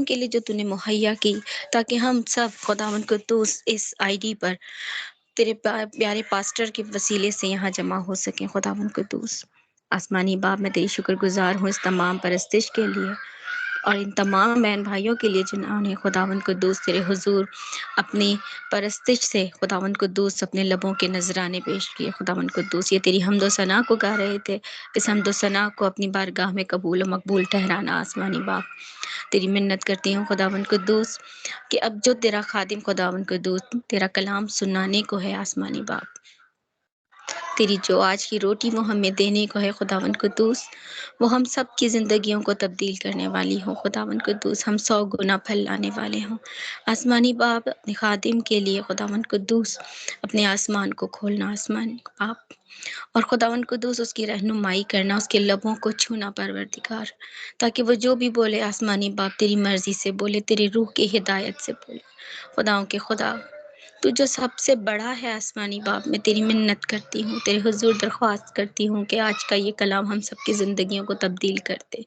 खुदावन के लिए जो तूने मुहैया की, ताकि हम सब खुदावन कुद्दूस इस आईडी पर तेरे प्यारे पास्टर के वसीले से यहाँ जमा हो सकें। खुदावन कुद्दूस आसमानी बाप, मैं तेरी शुक्रगुजार हूँ इस तमाम परस्तिश के लिए और इन तमाम बहन भाइयों के लिए जिन्होंने खुदावन कुद्दूस तेरे हुजूर अपनी परस्तिश से खुदावन कुद्दूस अपने लबों के नजराने पेश किए। खुदावन कुद्दूस ये तेरी हम्दो सना को गा रहे थे, इस हम्दो सना को अपनी बारगाह में कबूल व मकबूल ठहराना। आसमानी बाप, तेरी मिन्नत करती हूँ खुदावन कुद्दूस कि अब जो तेरा खादिम खुदावन कुद्दूस तेरा कलाम सुनाने को है, आसमानी बाप तेरी जो आज की रोटी वो हमें देने को है खुदावन कुद्दूस, वो हम सब की ज़िंदगियों को तब्दील करने वाली हो। खुदावन कुद्दूस हम 100 गुना फल लाने वाले हों। आसमानी बाप, अपने खादिम के लिए खुदावन कुद्दूस अपने आसमान को खोलना आसमानी बाप, और खुदावन कुद्दूस उसकी रहनुमाई करना, उसके लबों को छूना परवरदिगार, ताकि वो जो भी बोले आसमानी बाप तेरी मर्जी से बोले, तेरी रूह की हिदायत से बोले। खुदाओं के खुदा, तू जो सबसे बड़ा है आसमानी बाप, मैं तेरी मिन्नत करती हूँ, तेरे हुजूर दरख्वास्त करती हूँ कि आज का ये कलाम हम सबकी ज़िंदगियों को तब्दील कर दे।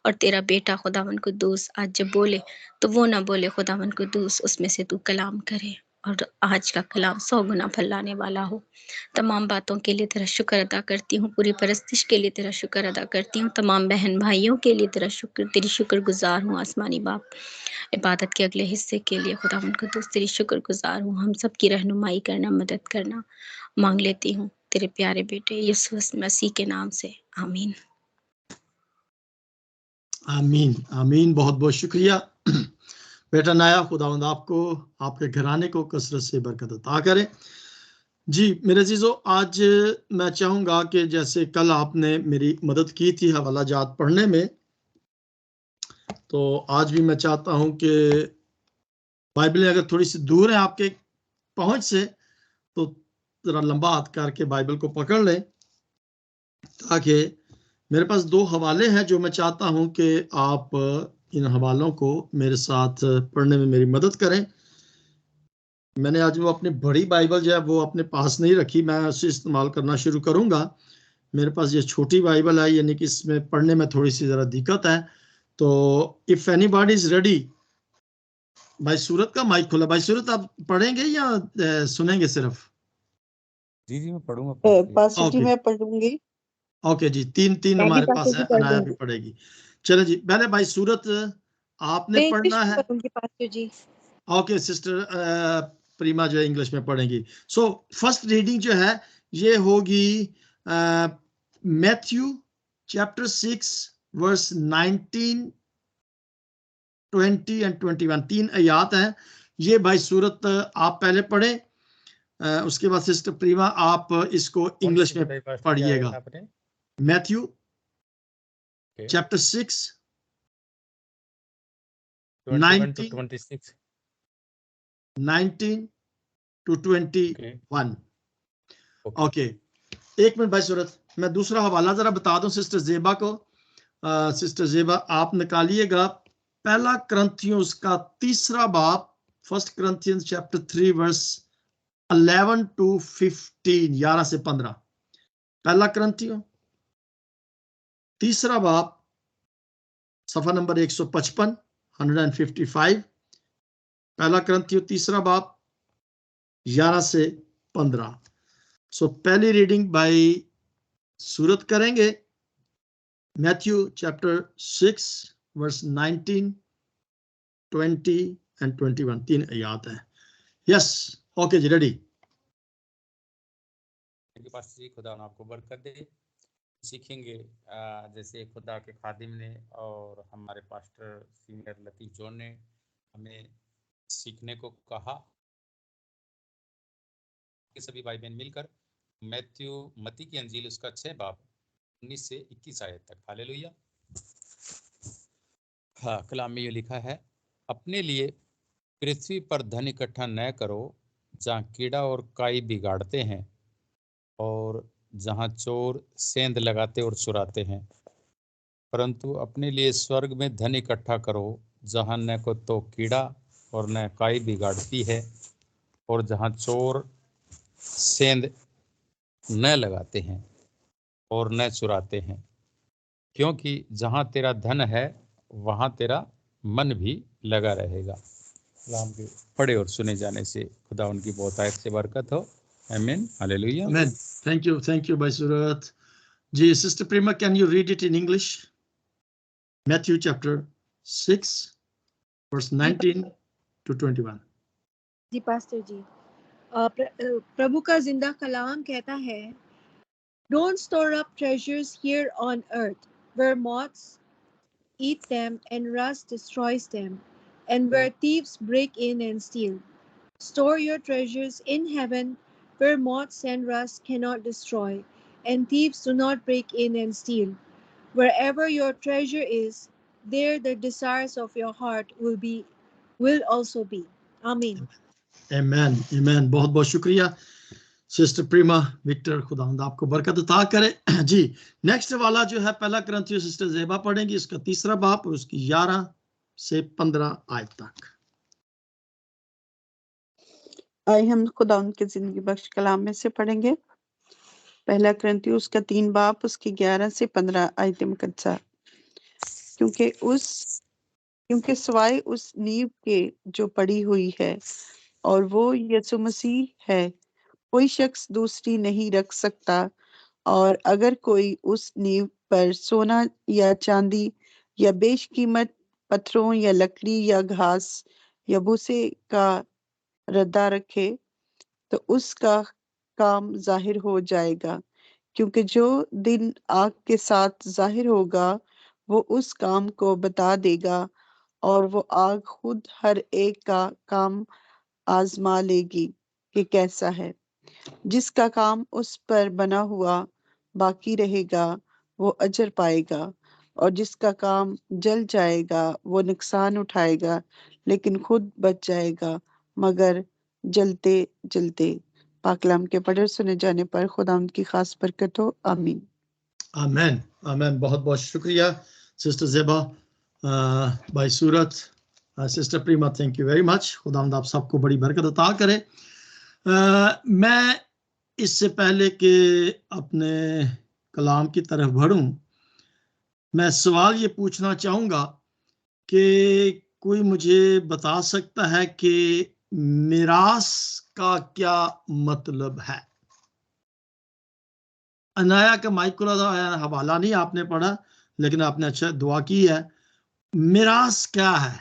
और तेरा बेटा खुदावन कुद्दूस आज जब बोले तो वो ना बोले खुदावन कुद्दूस, उसमें से तू कलाम करे और आज का कलाम 100 गुना फल लाने वाला हो। तमाम बातों के लिए तेरा शुक्र अदा करती हूँ, पूरी परस्तिश के लिए तेरा शुक्र अदा करती हूँ, तमाम बहन भाइयों के लिए तेरी शुक्रगुजार हूँ आसमानी बाप। इबादत के अगले हिस्से के लिए खुदावंद कुद्दूस तेरी शुक्रगुजार हूँ, हम सब की रहनुमाई करना, मदद करना मांग लेती हूँ तेरे प्यारे बेटे यीशु मसीह के नाम से, आमीन। आमीन आमीन। बहुत बहुत शुक्रिया बेटा नाया, खुदावंद आपको, आपके घराने को कसरत से बरकत अता करे। जी मेरे अजीजों, आज मैं चाहूंगा कि जैसे कल आपने मेरी मदद की थी हवाला जात पढ़ने में, तो आज भी मैं चाहता हूं कि बाइबलें अगर थोड़ी सी दूर है आपके पहुंच से, तो जरा लंबा हाथ करके बाइबल को पकड़ लें, ताकि मेरे पास 2 हवाले हैं जो मैं चाहता हूं कि आप इन हवालों को मेरे साथ पढ़ने में मेरी मदद करें। मैंने आज वो अपनी बड़ी बाइबल जो है वो अपने पास नहीं रखी, मैं उसे इस्तेमाल करना शुरू करूंगा। मेरे पास ये छोटी बाइबल है, यानी कि इसमें पढ़ने में थोड़ी सी ज़रा दिक्कत है। तो इफ़ एनीबॉडी इज रेडी, भाई सूरत का माइक खुला। भाई सूरत, आप पढ़ेंगे या सुनेंगे सिर्फ? जी जी मैं पढ़ूंगा पास्टर जी, मैं पढ़ूंगी। ओके जी, तीन हमारे पास है, अनाया भी पढ़ेगी। चलो जी, पहले भाई सूरत आपने पढ़ना है। पास्टर जी ओके, सिस्टर प्रीमा जो है इंग्लिश में पढ़ेंगी। सो फर्स्ट रीडिंग जो है ये होगी मैथ्यू चैप्टर 6 वर्स 19, 20 एंड 21, 3 आयात हैं ये। भाई सूरत आप पहले पढ़े, उसके बाद सिस्टर प्रीमा आप इसको इंग्लिश में पढ़िएगा। Matthew chapter 6 19 to 21। ओके, एक मिनट भाई सूरत, मैं दूसरा हवाला जरा बता दूं सिस्टर जेबा को। सिस्टर जेबा आप निकालिएगा पहला करंथियों का 3 बाब, 1 Corinthians चैप्टर 3 वर्स 11 to 15, 11 से 15। पहला करंथियों 3 बाब, सफा नंबर 155, 155। पहला करंथियों 3 बाब 11 से 15। सो पहली रीडिंग बाय सूरत करेंगे, मैथ्यू चैप्टर 6 वर्स 19, 20 एंड 21, 3 आयत है। यस, ओके जी, रेडी। खुदा आपको बरकत दे। सीखेंगे जैसे खुदा के खादिम ने और हमारे पास्टर सीनियर लतीफ जॉन ने हमें सीखने को कहा कि सभी भाई बहन मिलकर मैथ्यू मती की अंजील उसका 6 बाब 19 से 21 आयत तक। हालेलुया। हाँ, कलाम में ये लिखा है, अपने लिए पृथ्वी पर धन इकट्ठा न करो जहाँ कीड़ा और काई बिगाड़ते हैं और जहाँ चोर सेंध लगाते और चुराते हैं, परंतु अपने लिए स्वर्ग में धन इकट्ठा करो जहाँ न को तो कीड़ा और न काई बिगाड़ती है और जहाँ चोर सेंध न लगाते हैं और न चुराते हैं, क्योंकि जहाँ तेरा धन है वहाँ तेरा मन भी लगा रहेगा। कलाम के पढ़े और सुने जाने से खुदा उनकी बहुतायत से बरकत हो। Amen, hallelujah. Amen. Thank you, Bhai Surat. जी, Sister Prima, can you read it in English? Matthew chapter 6, verse 19 to 21. Ji pastor जी, प्रभु का जिंदा कलाम कहता है, Don't store up treasures here on earth, where moths eat them and rust destroys them, and where thieves break in and steal. Store your treasures in heaven, where moths and rust cannot destroy, and thieves do not break in and steal. Wherever your treasure is, there the desires of your heart will also be. Amen. Amen. Amen. बहुत बहुत शुक्रिया sister प्रीमा Victor, खुदावंद आपको बरकत अता करे। जी, next वाला जो है पहला कुरिन्थियों सिस्टर ज़ेबा पढ़ेंगी, इसका 3रा बाब और उसकी 11 से 15 आयत तक। आइए हम खुदावंद के जिंदगी बख्श कलाम में से पढ़ेंगे। पहला कुरिन्थियों उसका 3 बाब उसकी 11 से 15 आयत मुकद्दसा। क्योंकि सिवाय उस नींव के जो पड़ी हुई है और वो यीशु मसीह है, कोई शख्स दूसरी नहीं रख सकता। और अगर कोई उस नींव पर सोना या चांदी या बेशकीमत पत्थरों या लकड़ी या घास या भूसे का रद्दा रखे, तो उसका काम जाहिर हो जाएगा, क्योंकि जो दिन आग के साथ जाहिर होगा वो उस काम को बता देगा, और वो आग खुद हर एक का काम आजमा लेगी कि कैसा है। जिसका काम उस पर बना हुआ बाकी रहेगा वो अजर पाएगा, और जिसका काम जल जाएगा वो नुकसान उठाएगा, लेकिन खुद बच जाएगा मगर जलते जलते। पाकलाम के पढ़े सुने जाने पर खुदावंद की खास बरकत हो। आमीन। आमेन। आमेन। बहुत बहुत शुक्रिया सिस्टर ज़ेबा, भाई Surat, sister Preema, thank you very much. खुदावंद आप सबको बड़ी बरकत अता करे। मैं इससे पहले कि अपने कलाम की तरफ बढ़ूं, मैं सवाल ये पूछना चाहूँगा कि कोई मुझे बता सकता है कि मिरास का क्या मतलब है? अनाया का माइक खुला था, हवाला नहीं आपने पढ़ा, लेकिन आपने अच्छा दुआ की है। मिरास क्या है,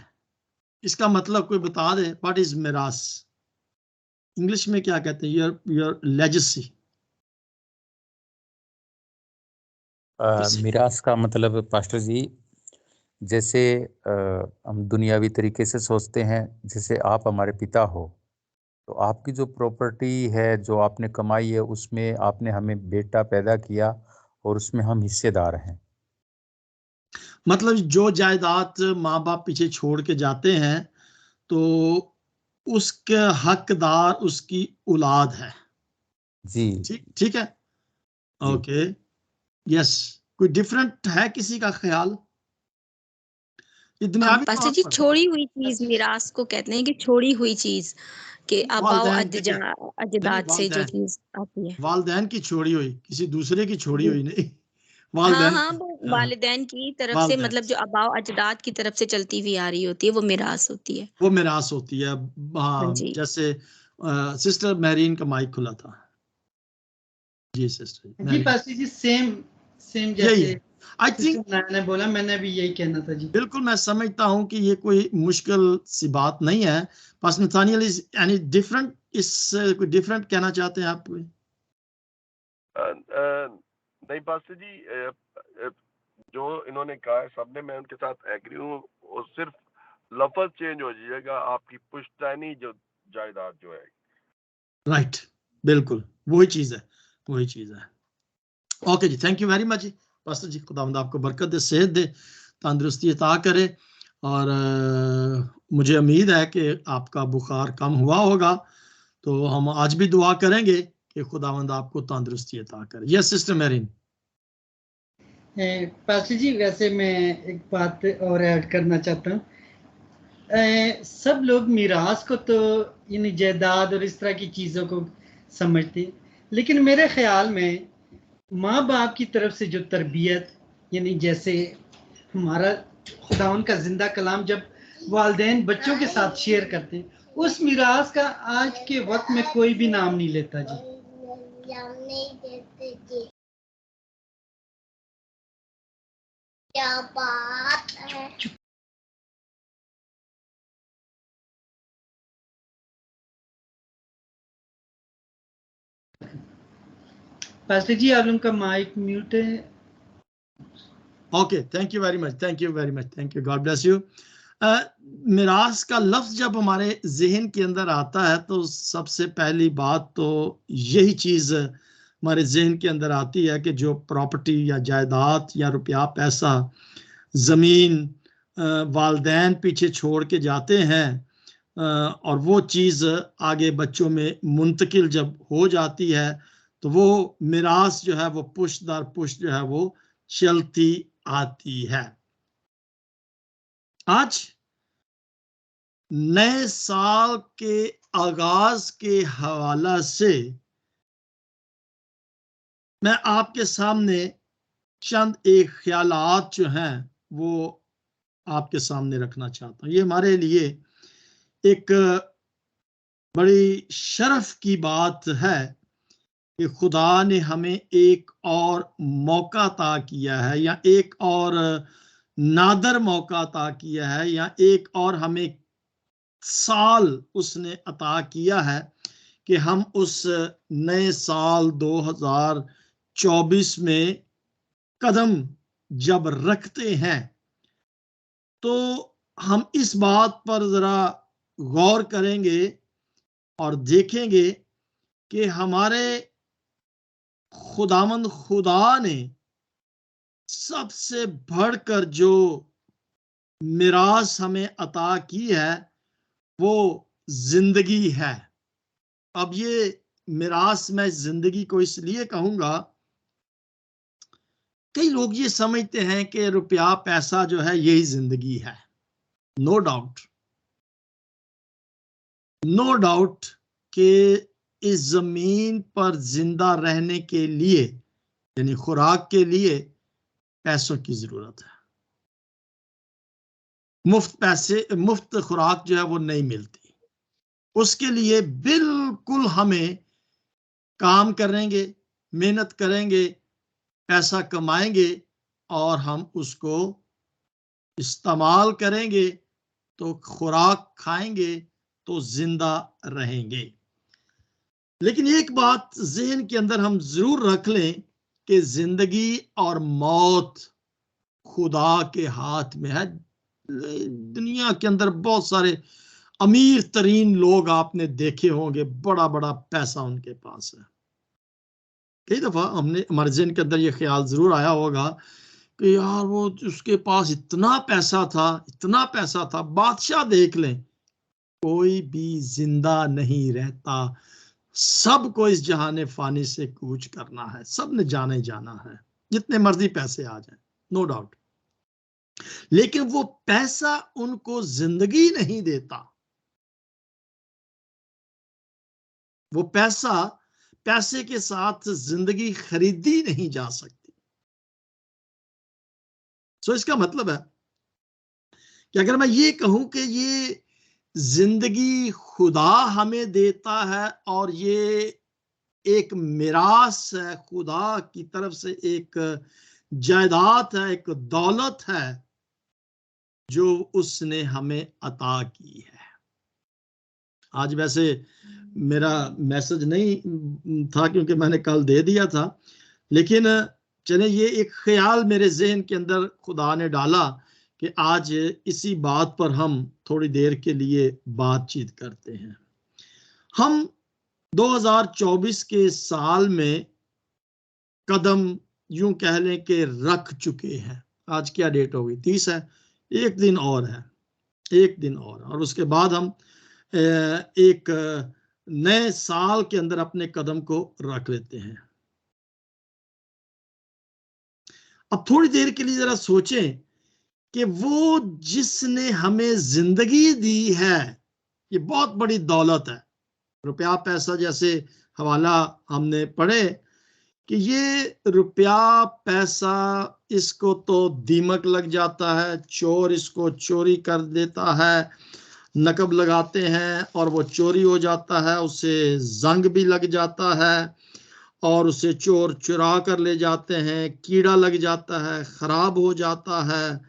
इसका मतलब कोई बता दे। व्हाट इज मिरास? इंग्लिश में क्या कहते हैं? Your legacy. मिरास का मतलब पास्टर जी, जैसे हम दुनियावी तरीके से सोचते हैं, जैसे आप हमारे पिता हो, तो आपकी जो प्रॉपर्टी है जो आपने कमाई है उसमें आपने हमें बेटा पैदा किया और उसमें हम हिस्सेदार हैं। मतलब जो जायदाद माँ बाप पीछे छोड़ के जाते हैं तो उसके हकदार उसकी औलाद है। जी ठीक है, ओके, यस। कोई डिफरेंट है किसी का ख्याल? पास्टर जी, छोड़ी हुई चीज मिरास को कहते हैं, कि छोड़ी हुई चीज के आबाओ अजदाद से जो चीज आती है। वालिदैन की छोड़ी हुई, किसी दूसरे की छोड़ी हुई नहीं। हाँ, वो वालिदैन की तरफ से, मतलब जो आबाओ अजदाद की तरफ से चलती हुई आ रही होती है, वो मिरास होती है। वो मिरास होती है। हाँ, जैसे सिस्टर मैरीन का माइक खुला था। जी सिस्टर जी पास्टर जी, सेम जैसे आई थिंक मैंने बोला, मैंने भी यही कहना था जी। बिल्कुल, मैं समझता हूं कि ये कोई मुश्किल सी बात नहीं है। Pastor Nathaniel, is any different? इससे कोई डिफरेंट कहना चाहते हैं आप? नहीं पास्टर जी, जो इन्होंने कहा है सबने, मैं उनके साथ एग्री हूँ। और सिर्फ लफ्ज चेंज हो जाएगा, आपकी पुश्तैनी जो जायदाद जो है। राइट, बिल्कुल वही चीज है। ओके जी, thank you very much pastor ji. खुदावंद आपको बरकत दे, सेहत दे, तंदुरुस्ती अता करे। और मुझे उम्मीद है कि आपका बुखार कम हुआ होगा, तो हम आज भी दुआ करेंगे कि खुदावंद आपको तंदुरुस्ती अता करे। Yes sister marine. पास्टर जी, वैसे मैं एक बात और ऐड करना चाहता हूँ। सब लोग मिरास को तो यानी जायदाद और इस तरह की चीज़ों को समझते, लेकिन मेरे ख्याल में माँ बाप की तरफ से जो तरबियत, यानी जैसे हमारा खुदावन का जिंदा कलाम जब वालिदैन बच्चों के साथ शेयर करते हैं, उस मिरास का आज के वक्त में कोई भी नाम नहीं लेता जी। क्या बात है। पास्टर जी आप लोगों का माइक म्यूट है। Okay, thank you very much, thank you very much, thank you, God bless you. मिरास का लफ्ज जब हमारे जहन के अंदर आता है तो सबसे पहली बात तो यही चीज हमारे जहन के अंदर आती है कि जो प्रॉपर्टी या जायदाद या रुपया पैसा जमीन वालदैन पीछे छोड़ के जाते हैं और वो चीज आगे बच्चों में मुंतकिल जब हो जाती है तो वो मिरास जो है वो पुश्त दर पुश्त जो है वो चलती आती है। आज नए साल के आगाज के हवाला से मैं आपके सामने चंद एक ख्यालात जो हैं वो आपके सामने रखना चाहता हूं। ये हमारे लिए एक बड़ी शर्फ की बात है कि खुदा ने हमें एक और मौका अता किया है, या एक और नादर मौका अता किया है, या एक और हमें साल उसने अता किया है कि हम उस नए साल 2024 में कदम जब रखते हैं तो हम इस बात पर जरा गौर करेंगे और देखेंगे कि हमारे खुदावंद खुदा ने सबसे बढ़कर जो मिरास हमें अता की है वो जिंदगी है। अब ये मिरास मैं जिंदगी को इसलिए कहूंगा, कई लोग ये समझते हैं कि रुपया पैसा जो है यही जिंदगी है। नो डाउट, नो डाउट कि इस जमीन पर जिंदा रहने के लिए यानी खुराक के लिए पैसों की जरूरत है। मुफ्त पैसे मुफ्त खुराक जो है वो नहीं मिलती। उसके लिए बिल्कुल हमें काम करेंगे, मेहनत करेंगे, पैसा कमाएंगे और हम उसको इस्तेमाल करेंगे तो खुराक खाएंगे तो जिंदा रहेंगे। लेकिन एक बात जहन के अंदर हम जरूर रख लें कि जिंदगी और मौत खुदा के हाथ में है। दुनिया के अंदर बहुत सारे अमीर तरीन लोग आपने देखे होंगे, बड़ा बड़ा पैसा उनके पास है। कई दफा हमने हमारे जहन के अंदर ये ख्याल जरूर आया होगा कि यार वो उसके पास इतना पैसा था, इतना पैसा था। बादशाह देख लें, कोई भी जिंदा नहीं रहता, सबको इस जहाने फानी से कूच करना है, सब ने जाने जाना है, जितने मर्जी पैसे आ जाए, नो डाउट। लेकिन वो पैसा उनको जिंदगी नहीं देता। वो पैसे के साथ जिंदगी खरीदी नहीं जा सकती। सो इसका मतलब है कि अगर मैं ये कहूं कि ये जिंदगी खुदा हमें देता है और ये एक मिरास है, खुदा की तरफ से एक जायदाद है, एक दौलत है जो उसने हमें अता की है। आज वैसे मेरा मैसेज नहीं था क्योंकि मैंने कल दे दिया था, लेकिन चले ये एक ख्याल मेरे जहन के अंदर खुदा ने डाला कि आज इसी बात पर हम थोड़ी देर के लिए बातचीत करते हैं। हम 2024 के साल में कदम यूं कह लें कि रख चुके हैं। आज क्या डेट होगी? 30 है। एक दिन और है, एक दिन और उसके बाद हम एक नए साल के अंदर अपने कदम को रख लेते हैं। अब थोड़ी देर के लिए जरा सोचें कि वो जिसने हमें जिंदगी दी है, ये बहुत बड़ी दौलत है। रुपया पैसा जैसे हवाला हमने पढ़े कि ये रुपया पैसा इसको तो दीमक लग जाता है, चोर इसको चोरी कर देता है, नकब लगाते हैं और वो चोरी हो जाता है, उसे जंग भी लग जाता है और उसे चोर चुरा कर ले जाते हैं, कीड़ा लग जाता है, खराब हो जाता है।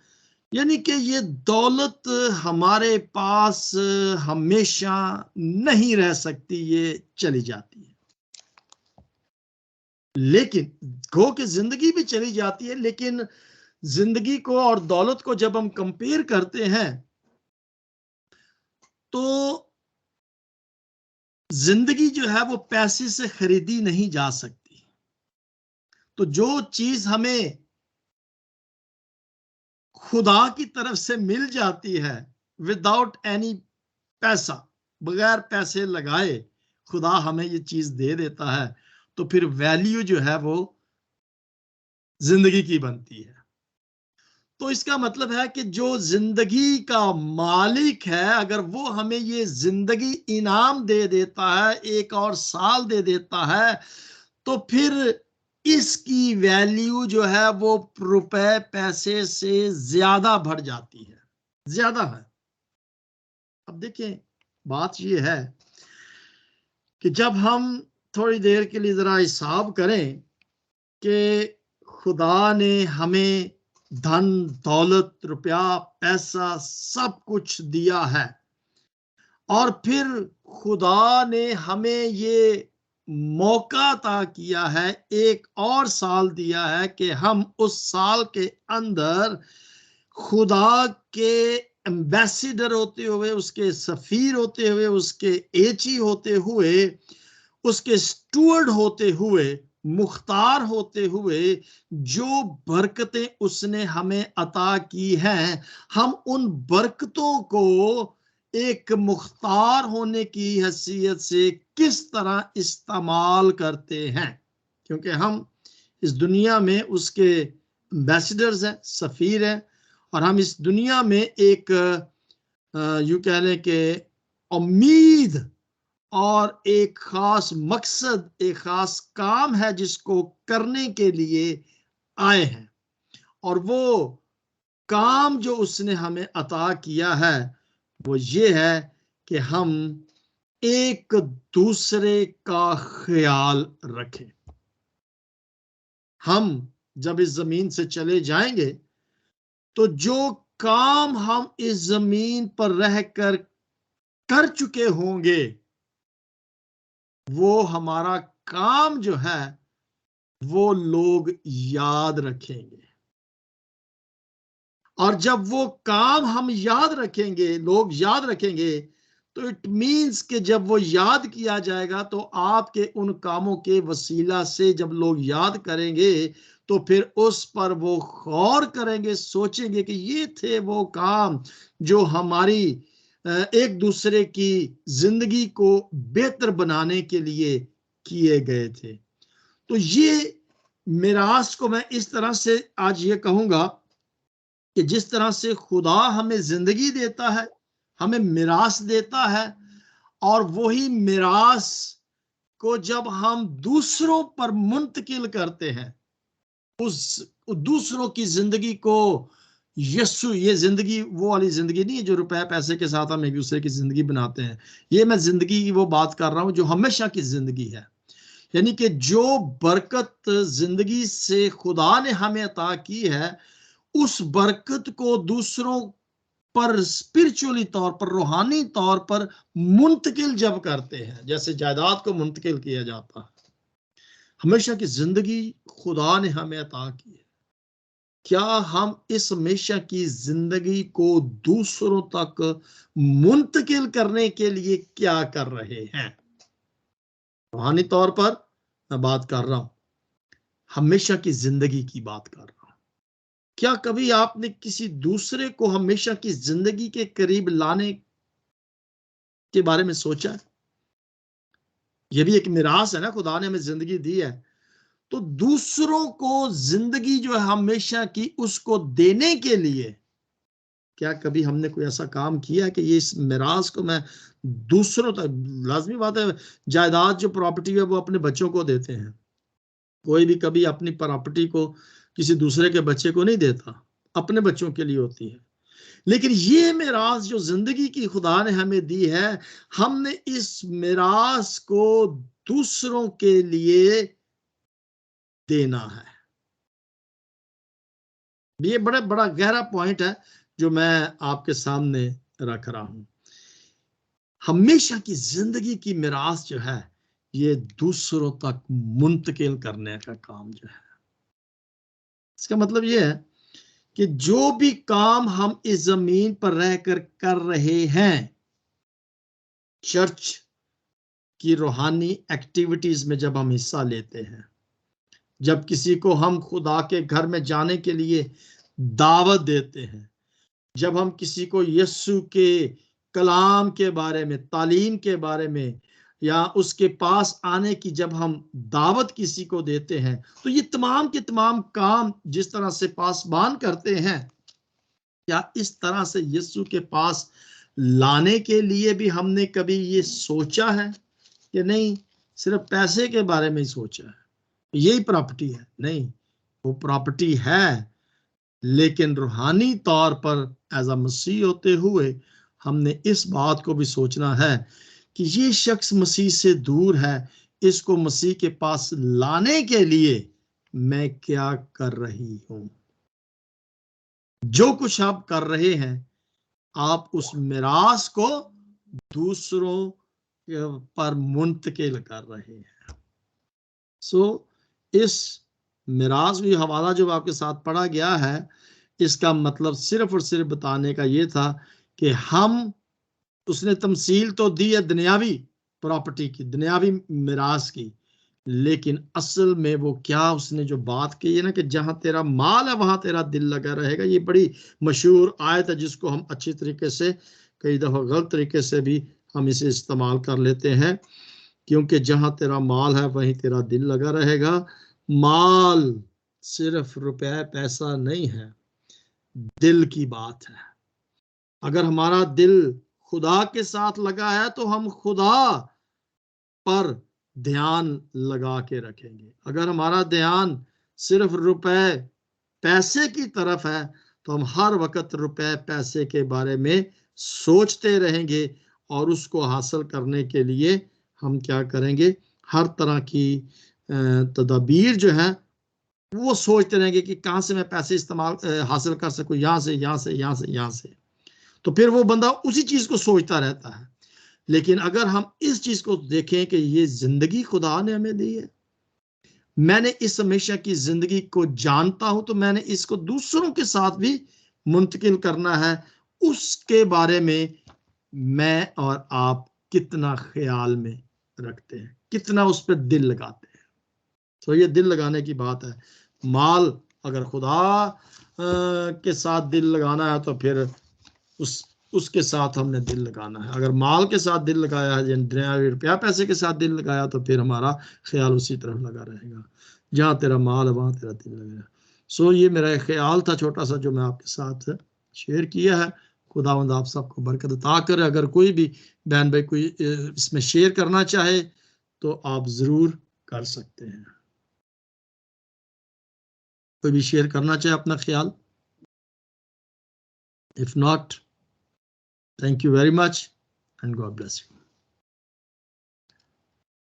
यानी कि ये दौलत हमारे पास हमेशा नहीं रह सकती, ये चली जाती है। लेकिन गो कि जिंदगी भी चली जाती है, लेकिन जिंदगी को और दौलत को जब हम कंपेयर करते हैं तो जिंदगी जो है वो पैसे से खरीदी नहीं जा सकती। तो जो चीज हमें खुदा की तरफ से मिल जाती है विदाउट एनी पैसा, बगैर पैसे लगाए खुदा हमें ये चीज दे देता है, तो फिर वैल्यू जो है वो जिंदगी की बनती है। तो इसका मतलब है कि जो जिंदगी का मालिक है, अगर वो हमें ये जिंदगी इनाम दे देता है, एक और साल दे देता है, तो फिर इसकी वैल्यू जो है वो रुपए पैसे से ज्यादा बढ़ जाती है, ज्यादा है। अब देखें, बात ये है कि जब हम थोड़ी देर के लिए जरा हिसाब करें कि खुदा ने हमें धन दौलत रुपया पैसा सब कुछ दिया है, और फिर खुदा ने हमें ये मौका अता किया है, एक और साल दिया है कि हम उस साल के अंदर खुदा के एम्बेसडर होते हुए, उसके सफीर होते हुए, उसके एची होते हुए, उसके स्टूअर्ड होते हुए, मुख्तार होते हुए जो बरकतें उसने हमें अता की हैं, हम उन बरकतों को एक मुख्तार होने की हैसियत से किस तरह इस्तेमाल करते हैं, क्योंकि हम इस दुनिया में उसके एम्बेसडर्स हैं, सफीर हैं, और हम इस दुनिया में एक यूं कह लें कि उम्मीद और एक खास मकसद, एक खास काम है जिसको करने के लिए आए हैं। और वो काम जो उसने हमें अता किया है वो ये है कि हम एक दूसरे का ख्याल रखें। हम जब इस जमीन से चले जाएंगे तो जो काम हम इस जमीन पर रहकर कर चुके होंगे, वो हमारा काम जो है वो लोग याद रखेंगे। और जब वो काम हम याद रखेंगे, लोग याद रखेंगे, तो इट मीन्स कि जब वो याद किया जाएगा तो आपके उन कामों के वसीला से जब लोग याद करेंगे तो फिर उस पर वो गौर करेंगे, सोचेंगे कि ये थे वो काम जो हमारी एक दूसरे की जिंदगी को बेहतर बनाने के लिए किए गए थे। तो ये मिरास को मैं इस तरह से आज ये कहूंगा कि जिस तरह से खुदा हमें जिंदगी देता है, हमें मिरास देता है, और वही मिरास को जब हम दूसरों पर मुंतकिल करते हैं, उस दूसरों की जिंदगी को यीशु, ये जिंदगी वो वाली जिंदगी नहीं है जो रुपए पैसे के साथ हम एक दूसरे की जिंदगी बनाते हैं, ये मैं जिंदगी की वो बात कर रहा हूं जो हमेशा की जिंदगी है। यानी कि जो बरकत जिंदगी से खुदा ने हमें अता की है, उस बरकत को दूसरों पर स्पिरिचुअली तौर पर, रूहानी तौर पर मुंतकिल जब करते हैं, जैसे जायदाद को मुंतकिल किया जाता है, हमेशा की जिंदगी खुदा ने हमें अता की है, क्या हम इस हमेशा की जिंदगी को दूसरों तक मुंतकिल करने के लिए क्या कर रहे हैं? रूहानी तौर पर मैं बात कर रहा हूं, हमेशा की जिंदगी की बात कर रहा हूं। क्या कभी आपने किसी दूसरे को हमेशा की जिंदगी के करीब लाने के बारे में सोचा? यह भी एक मिरास है ना, खुदा ने हमें जिंदगी दी है, तो दूसरों को जिंदगी जो है हमेशा की उसको देने के लिए क्या कभी हमने कोई ऐसा काम किया है कि ये इस मिरास को मैं दूसरों तक, लाजमी बात है जायदाद जो प्रॉपर्टी है वो अपने बच्चों को देते हैं, कोई भी कभी अपनी प्रॉपर्टी को किसी दूसरे के बच्चे को नहीं देता, अपने बच्चों के लिए होती है। लेकिन ये मिरास जो जिंदगी की खुदा ने हमें दी है, हमने इस मिरास को दूसरों के लिए देना है। ये बड़ा गहरा पॉइंट है जो मैं आपके सामने रख रहा हूं। हमेशा की जिंदगी की मिरास जो है ये दूसरों तक मुंतकिल करने का काम जो है। इसका मतलब ये है कि जो भी काम हम इस जमीन पर रहकर कर रहे हैं, चर्च की रूहानी एक्टिविटीज में जब हम हिस्सा लेते हैं, जब किसी को हम खुदा के घर में जाने के लिए दावत देते हैं, जब हम किसी को यीशु के कलाम के बारे में, तालीम के बारे में या उसके पास आने की जब हम दावत किसी को देते हैं, तो ये तमाम के तमाम काम जिस तरह से पासबान करते हैं, क्या इस तरह से यीशु के पास लाने के लिए भी हमने कभी ये सोचा है कि नहीं सिर्फ पैसे के बारे में ही सोचा है, यही प्रॉपर्टी है? नहीं, वो प्रॉपर्टी है, लेकिन रूहानी तौर पर एज अ मसीह होते हुए हमने इस बात को भी सोचना है कि ये शख्स मसीह से दूर है, इसको मसीह के पास लाने के लिए मैं क्या कर रही हूं। जो कुछ आप कर रहे हैं, आप उस मिरास को दूसरों पर मुंतकिल कर रहे हैं। इस मिरास भी हवाला जो आपके साथ पढ़ा गया है, इसका मतलब सिर्फ और सिर्फ बताने का ये था कि हम, उसने तमसील तो दी है दुनियावी प्रॉपर्टी की, दुनियावी मिरास की, लेकिन असल में वो क्या उसने जो बात की है ना कि जहां तेरा माल है वहां तेरा दिल लगा रहेगा। ये बड़ी मशहूर आयत है जिसको हम अच्छी तरीके से, कई दफा गलत तरीके से भी हम इसे इस्तेमाल कर लेते हैं, क्योंकि जहां तेरा माल है वहीं तेरा दिल लगा रहेगा। माल सिर्फ रुपया पैसा नहीं है, दिल की बात है। अगर हमारा दिल खुदा के साथ लगा है तो हम खुदा पर ध्यान लगा के रखेंगे। अगर हमारा ध्यान सिर्फ रुपए पैसे की तरफ है तो हम हर वक्त रुपए पैसे के बारे में सोचते रहेंगे और उसको हासिल करने के लिए हम क्या करेंगे, हर तरह की तदबीर जो है वो सोचते रहेंगे कि कहां से मैं पैसे इस्तेमाल हासिल कर सकूं, यहां से यहां से यहां से यहां से। तो फिर वो बंदा उसी चीज को सोचता रहता है। लेकिन अगर हम इस चीज को देखें कि ये जिंदगी खुदा ने हमें दी है, मैंने इस हमेशा की जिंदगी को जानता हूं, तो मैंने इसको दूसरों के साथ भी मुंतकिल करना है, उसके बारे में मैं और आप कितना ख्याल में रखते हैं, कितना उस पर दिल लगाते हैं। तो ये दिल लगाने की बात है। माल अगर खुदा के साथ दिल लगाना है तो फिर उसके साथ हमने दिल लगाना है। अगर माल के साथ दिल लगाया है, रुपया पैसे के साथ दिल लगाया, तो फिर हमारा ख्याल उसी तरफ लगा रहेगा। जहां तेरा माल है वहां तेरा दिल लगेगा। ये मेरा एक ख्याल था छोटा सा जो मैं आपके साथ शेयर किया है। खुदावंद आप सबको बरकत अता करे। अगर कोई भी बहन भाई कोई इसमें शेयर करना चाहे तो आप जरूर कर सकते हैं। कोई भी शेयर करना चाहे अपना ख्याल? If not, thank you very much and God bless you.